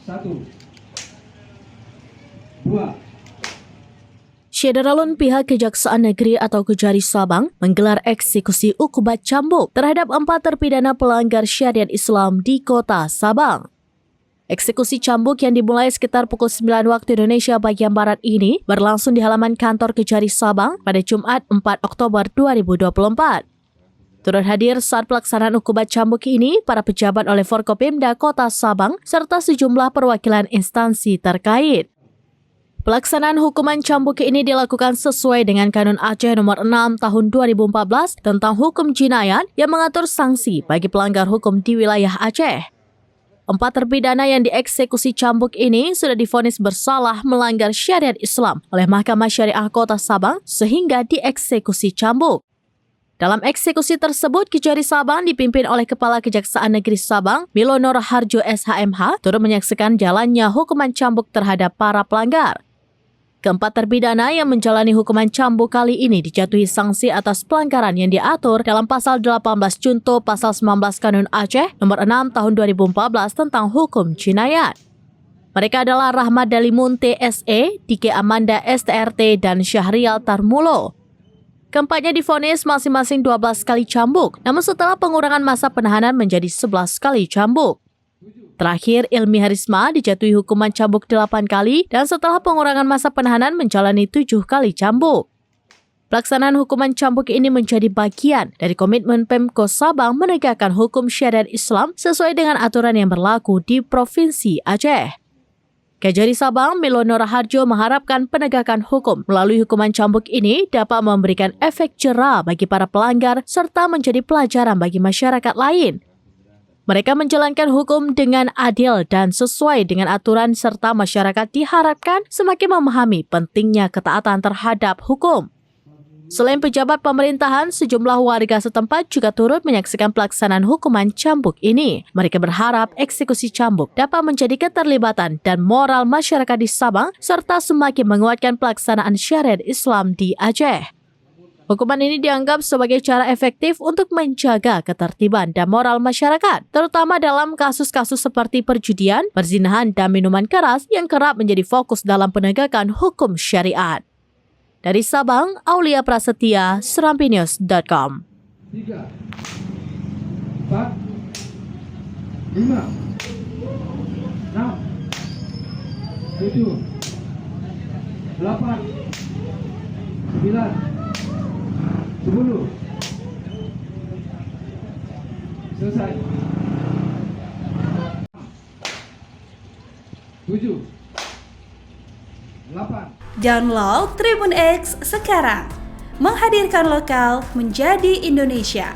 1, 2. Syederalun pihak Kejaksaan Negeri atau Kejari Sabang menggelar eksekusi ukubat cambuk terhadap 4 terpidana pelanggar syariat Islam di kota Sabang. Eksekusi cambuk yang dimulai sekitar pukul 9 waktu Indonesia bagian Barat ini berlangsung di halaman kantor Kejari Sabang pada Jumat 4 Oktober 2024. Turut hadir saat pelaksanaan ukubat cambuk ini para pejabat oleh Forkopimda Kota Sabang serta sejumlah perwakilan instansi terkait. Pelaksanaan hukuman cambuk ini dilakukan sesuai dengan Kanun Aceh Nomor 6 Tahun 2014 tentang hukum jinayat yang mengatur sanksi bagi pelanggar hukum di wilayah Aceh. 4 terpidana yang dieksekusi cambuk ini sudah divonis bersalah melanggar syariat Islam oleh Mahkamah Syariah Kota Sabang sehingga dieksekusi cambuk. Dalam eksekusi tersebut, Kejari Sabang dipimpin oleh Kepala Kejaksaan Negeri Sabang, Milono Raharjo SHMH, turut menyaksikan jalannya hukuman cambuk terhadap para pelanggar. Keempat terpidana yang menjalani hukuman cambuk kali ini dijatuhi sanksi atas pelanggaran yang diatur dalam Pasal 18 Junto Pasal 19 Kanun Aceh Nomor 6 Tahun 2014 tentang hukum jinayat. Mereka adalah Rahmat Dalimun TSE, Dike Amanda STRT, dan Syahrial Tarmulo. Keempatnya divonis masing-masing 12 kali cambuk, namun setelah pengurangan masa penahanan menjadi 11 kali cambuk. Terakhir, Ilmi Harisma dijatuhi hukuman cambuk 8 kali dan setelah pengurangan masa penahanan menjalani 7 kali cambuk. Pelaksanaan hukuman cambuk ini menjadi bagian dari komitmen Pemko Sabang menegakkan hukum syariat Islam sesuai dengan aturan yang berlaku di Provinsi Aceh. Kejari Sabang, Milono Raharjo mengharapkan penegakan hukum melalui hukuman cambuk ini dapat memberikan efek jera bagi para pelanggar serta menjadi pelajaran bagi masyarakat lain. Mereka menjalankan hukum dengan adil dan sesuai dengan aturan serta masyarakat diharapkan semakin memahami pentingnya ketaatan terhadap hukum. Selain pejabat pemerintahan, sejumlah warga setempat juga turut menyaksikan pelaksanaan hukuman cambuk ini. Mereka berharap eksekusi cambuk dapat menjadi keterlibatan dan moral masyarakat di Sabang serta semakin menguatkan pelaksanaan syariat Islam di Aceh. Hukuman ini dianggap sebagai cara efektif untuk menjaga ketertiban dan moral masyarakat, terutama dalam kasus-kasus seperti perjudian, perzinahan, dan minuman keras yang kerap menjadi fokus dalam penegakan hukum syariat. Dari Sabang, Aulia Prasetya, Serampinews.com. 3, 4, 5, 6, 7, 8, 9, 10. Selesai. 7, 8. Download Tribun X sekarang. Menghadirkan lokal menjadi Indonesia.